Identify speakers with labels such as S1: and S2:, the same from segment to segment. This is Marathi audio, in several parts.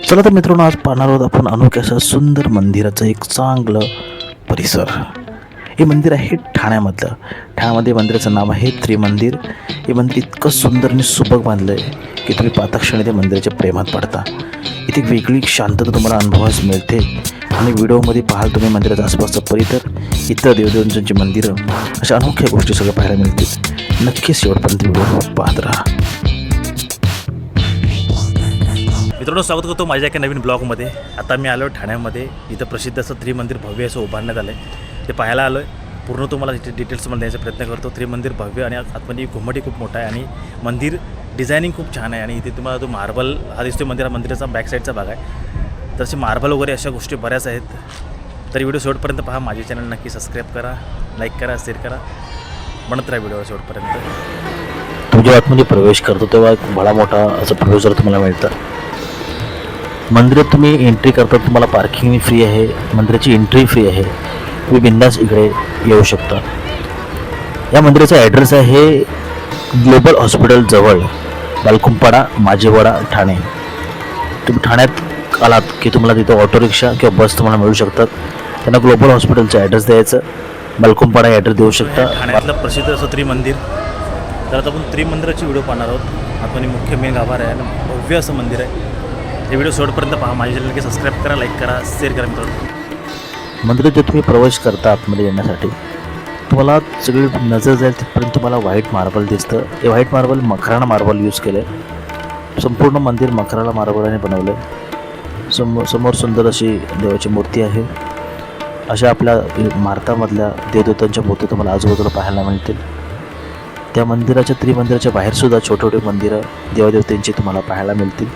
S1: चला तर मित्रांनो, आज पाहणार आहोत आपण अनोख्या सुंदर मंदिराचं एक चांगलं परिसर. हे मंदिर आहे ठाण्यामधलं. ठाण्यामध्ये मंदिराचं नाव आहे त्रिमंदिर. हे मंदिर इतकं सुंदर आणि सुबक बांधलं आहे की तुम्ही पाहता क्षणी त्या मंदिराच्या प्रेमात पडता. इथे एक वेगळी शांतता तुम्हाला अनुभवास मिळते. आणि व्हिडिओमध्ये पाहाल तुम्ही मंदिराचा आसपासचा परिसर, इतर देवदेवांची मंदिरं, अशा अनोख्या गोष्टी सगळं पाहायला मिळतील. नक्कीच शेवटपर्यंत व्हिडिओ पाहत राहा. मित्रांनो, स्वागत करतो माझ्या एका नवीन ब्लॉगमध्ये. आता मी आलो ठाण्यामध्ये. इथं प्रसिद्ध असं त्रिमंदिर भव्य असं उभारण्यात आलं आहे. ते पाहायला आलो आहे. पूर्ण तुम्हाला इथे डिटेल्समध्ये द्यायचा प्रयत्न करतो. त्रिमंदिर भव्य आणि आतमध्ये घुमटी खूप मोठा आहे आणि मंदिर डिझायनिंग खूप छान आहे. आणि इथे तुम्हाला तो मार्बल हा दिसतो मंदिराचा बॅक साईडचा भाग आहे. तसे मार्बल वगैरे अशा गोष्टी बऱ्याच आहेत. तर व्हिडिओ शेवटपर्यंत पहा. माझे चॅनल नक्की सबस्क्राईब करा, लाईक करा, शेअर करा. म्हणत राहा व्हिडिओ शेवटपर्यंत. तुम्ही जेव्हा आतमध्ये प्रवेश करतो तेव्हा एक बडा मोठा असं प्रवेशद्वार तुम्हाला मिळतं. मंदिरात तुम्ही एंट्री करता, तुम्हाला पार्किंग फ्री आहे, मंदिराची एंट्री फ्री आहे. तुम्ही बिंदास इकडे येऊ शकता. या मंदिराचा ॲड्रेस आहे ग्लोबल हॉस्पिटल जवळ, बालकुंपाडा, माझेवाडा, ठाणे. तुम्ही ठाण्यात आलात की तुम्हाला तिथं ऑटो रिक्षा किंवा बस तुम्हाला मिळू शकतात. त्यांना ग्लोबल हॉस्पिटलचा ॲड्रेस द्यायचं, बालकुंपाडा ॲड्रेस देऊ शकता. ठाण्यातलं प्रसिद्ध असं त्रिमंदिर. तर आता आपण त्रिमंदिराची व्हिडिओ पाहणार आहोत. आपण मुख्य मेन गाभार आहे आणि भव्य असं मंदिर आहे. हे व्हिडिओ शेवटपर्यंत पहा. माझ्या चॅनलला सबस्क्राईब करा, लाईक करा, शेअर करा मित्रांनो. मंदिरात जे तुम्ही प्रवेश करता आतमध्ये येण्यासाठी, तुम्हाला सगळी नजर जाईल तिथपर्यंत तुम्हाला व्हाईट मार्बल दिसतं. हे व्हाईट मार्बल मखराणा मार्बल यूज केलं आहे. संपूर्ण मंदिर मखराणा मार्बलने बनवलं आहे. समोर सुंदर अशी देवाची मूर्ती आहे. अशा आपल्या भारतामधल्या देवदेवतांच्या मूर्ती तुम्हाला आजूबाजूला पाहायला मिळतील. त्या मंदिराच्या त्रिमंदिराच्या बाहेरसुद्धा छोटे छोटे मंदिरं देवदेवतांची तुम्हाला पाहायला मिळतील.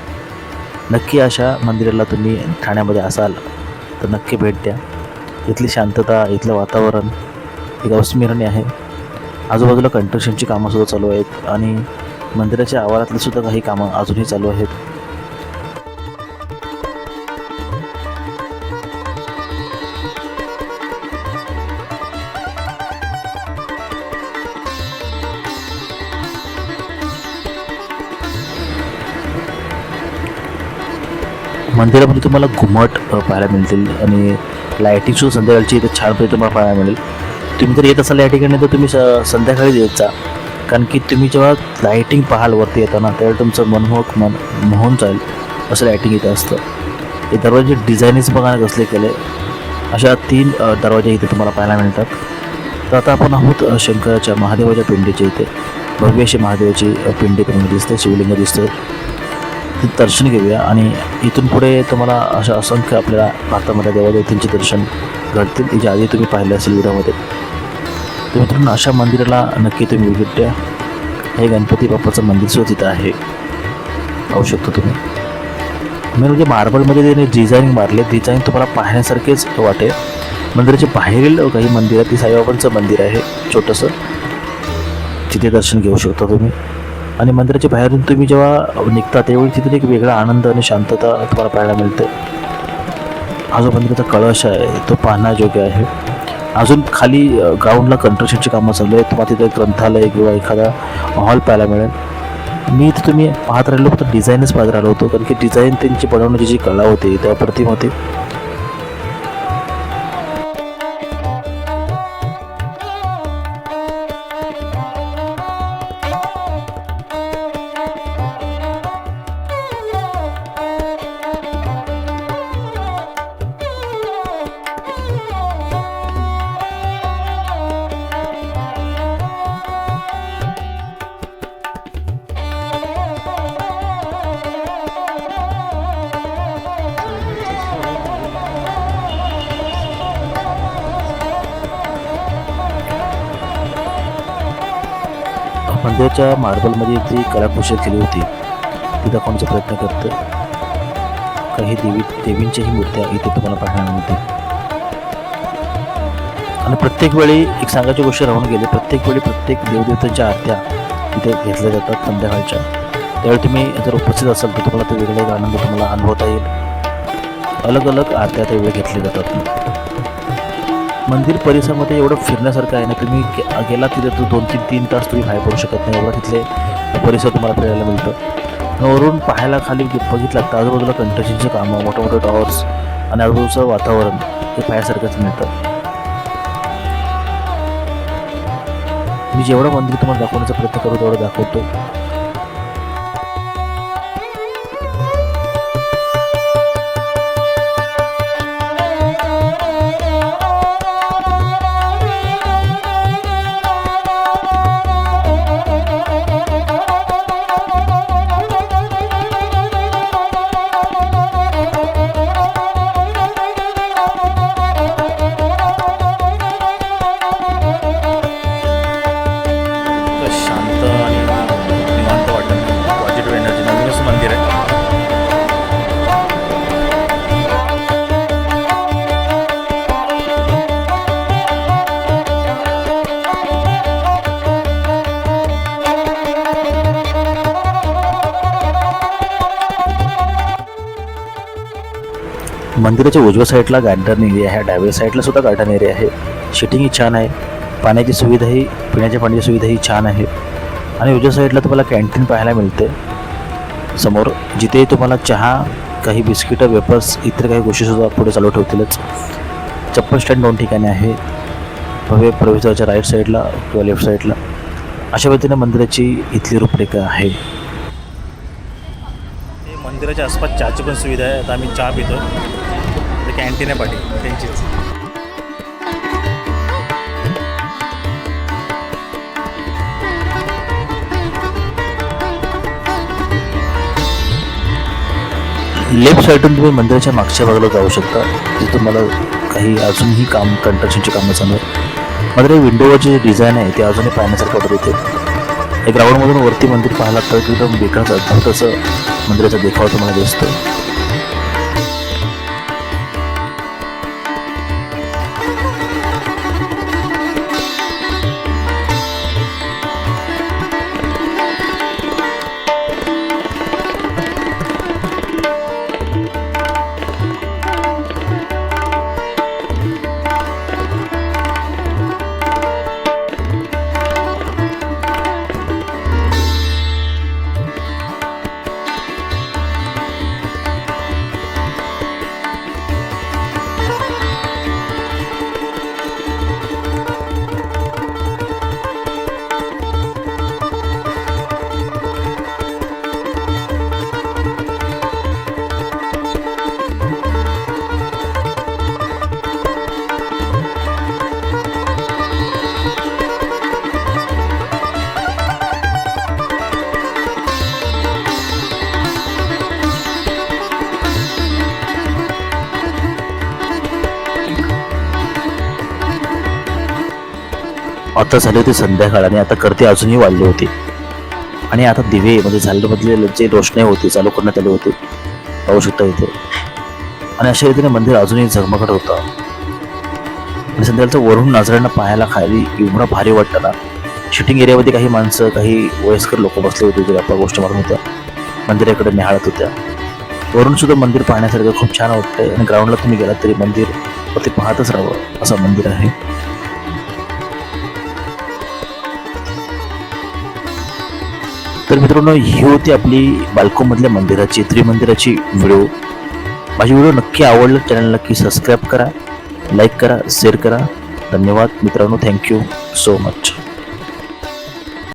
S1: नक्की अशा मंदिराला तुम्ही ठाण्यामध्ये असाल तर नक्की भेट द्या. इथली शांतता, इथलं वातावरण एक अविस्मरणीय आहे. आजूबाजूला कन्स्ट्रक्शनची कामंसुद्धा चालू आहेत आणि मंदिराच्या आवारातली सुद्धा काही कामं अजूनही चालू आहेत. मंदिरामध्ये तुम्हाला घुमट पाहायला मिळतील आणि लायटिंगसुद्धा संध्याकाळची इथे छानपैकी तुम्हाला पाहायला मिळेल. तुम्ही जर येत असाल या ठिकाणी तर तुम्ही संध्याकाळी येत जा, कारण की तुम्ही जेव्हा लायटिंग पाहाल वरती येताना त्यावेळी तुमचं मोहून जाईल असं लायटिंग इथं असतं. हे दरवाजे डिझाईनच बघा कसले केले. अशा 3 दरवाजे इथे तुम्हाला पाहायला मिळतात. तर आता आपण आहोत शंकराच्या महादेवाच्या पिंडीच्या इथे. भव्य अशी महादेवाची पिंडी तुम्हाला दिसते, शिवलिंग दिसतं. दर्शन घेऊया आणि इथून पुढे तुम्हाला अशा असंख्य आपल्याला भारतामध्ये देवादेवतांचे दर्शन घडतील, जे आधी तुम्ही पाहिले असेल व्हिडिओमध्ये. तर मित्रांनो, अशा मंदिराला नक्की तुम्ही भेट द्या. हे गणपती बाप्पाचं मंदिरसुद्धा तिथं आहे, पाहू शकतो तुम्ही. मी म्हणजे मार्बलमध्ये त्याने डिझाईनिंग मारले. डिझाईन तुम्हाला पाहण्यासारखेच वाटेल. मंदिराच्या बाहेरील काही मंदिर आहे, ती साईबाबांचं मंदिर आहे छोटंसं, तिथे दर्शन घेऊ शकता तुम्ही. आणि मंदिराच्या बाहेरून तुम्ही जेव्हा निघता त्यावेळी तिथून एक वेगळा आनंद आणि शांतता तुम्हाला पाहायला मिळते. हा जो मंदिराचा कळश आहे तो पाहण्यायोग्य आहे. अजून खाली ग्राउंडला कन्स्ट्रक्शनची कामं चालू आहेत. तुम्हाला तिथे ग्रंथालय किंवा एखादा हॉल पाहायला मिळेल. मी इथे तुम्ही पाहत राहिलो तर डिझाईनच पाहत राहिलो होतो, कारण की डिझाईन त्यांची बनवण्याची जी कला होती त्या अप्रतिम होती. मंदिराच्या मार्बलमध्ये जी कलाकुशल केली होती ती दाखवण्याचा प्रयत्न करतं. काही देवींच्याही मूर्त्या इथे तुम्हाला पाहायला मिळतील. आणि प्रत्येक वेळी एक सांगायची गोष्ट राहून गेली, प्रत्येक वेळी प्रत्येक देवदेवतांच्या आरत्या इथे घेतल्या जातात संध्याकाळच्या. त्यावेळी तुम्ही जर उपस्थित असाल तर तुम्हाला तो वेगळा एक आनंद तुम्हाला अनुभवता येईल. अलग अलग आरत्या त्यावेळी घेतल्या जातात. मंदिर परिसरामध्ये एवढं फिरण्यासारखं आहे ना, तुम्ही गेला तिथे तो 2-3 तास तुम्ही बाहेर पडू शकत नाही, एवढं तिथले परिसर तुम्हाला फिरायला मिळतं. वरून पाहायला खाली बघितलं तर आजूबाजूला कंस्ट्रक्शनचे कामं, मोठे मोठे टॉवर्स आणि आजूबाजूचं वातावरण हे पाहायसारखंच मिळतं. मी जेवढं मंदिर तुम्हाला दाखवण्याचा प्रयत्न करू तेवढं दाखवतो. शांत आणि निवांत वाटत पॉझिटिव्ह एनर्जी नवीनच मंदिर आहे. मंदिराच्या उजव्या साईडला गार्डन एरिया आहे, डाव्या साईडला सुद्धा गार्डन एरिया आहे. सिटिंगही छान आहे, पाण्याची सुविधाही, पिण्याच्या पाण्याची सुविधाही छान आहे. आणि उजव्या साईडला तुम्हाला कॅन्टीन पाहायला मिळते समोर, जिथे तुम्हाला चहा, काही बिस्किटं, वेपर्स, इतर काही गोष्टीसुद्धा पुढे चालू ठेवतीलच. चप्पल स्टँड 2 ठिकाणी आहे, भव्य प्रवेशद्वाराच्या राईट साईडला किंवा लेफ्ट साईडला. अशा पद्धतीने मंदिराची इथली रूपरेखा आहे. मंदिराच्या आसपास चहाची पण सुविधा आहे. आता आम्ही चहा पितो, कॅन्टीन आहे पाठी त्यांचीच. लेफ्ट साईडून तुम्ही मंदिराच्या मागच्या बाजूला जाऊ शकता, तिथे तुम्हाला काही अजूनही काम, कंस्ट्रक्शनची कामं चालू आहे. मात्र विंडोवर जे डिझाईन आहे ते अजूनही पाहण्यासारखं वाटत होते. या ग्राउंडमधून वरती मंदिर पाहायला तर एकदम वेगळंच अद्भुत असं मंदिराचा देखावा तुम्हाला दिसतो. आता झाले होते संध्याकाळ आणि आता करते अजूनही वाढली होती. आणि आता दिवे म्हणजे झालेमधले जे रोषणाई होती चालू करण्यात आली होती, पाहू शकता इथे. आणि अशा रीतीने मंदिर अजूनही झगमगत होतं. आणि संध्याकाळचं वरून नजरांना पाहायला खाली एवढं भारी वाटतं ना. शूटिंग एरियामध्ये काही माणसं, काही वयस्कर लोक बसले होते जे आपल्या गोष्टी मारून होत्या, मंदिराकडे निहाळत होत्या. वरून सुद्धा मंदिर पाहण्यासारखं खूप छान वाटतंय. आणि ग्राउंडला तुम्ही गेलात तरी मंदिर ते पाहतच राहावं असं मंदिर आहे. तर मित्रांनो, ही होती आपली बाल्कोमधल्या मंदिराची, त्रिमंदिराची व्हिडिओ. माझी व्हिडिओ नक्की आवडलं चॅनल नक्की सबस्क्राईब करा, लाईक करा, शेअर करा. धन्यवाद मित्रांनो, थँक्यू सो मच.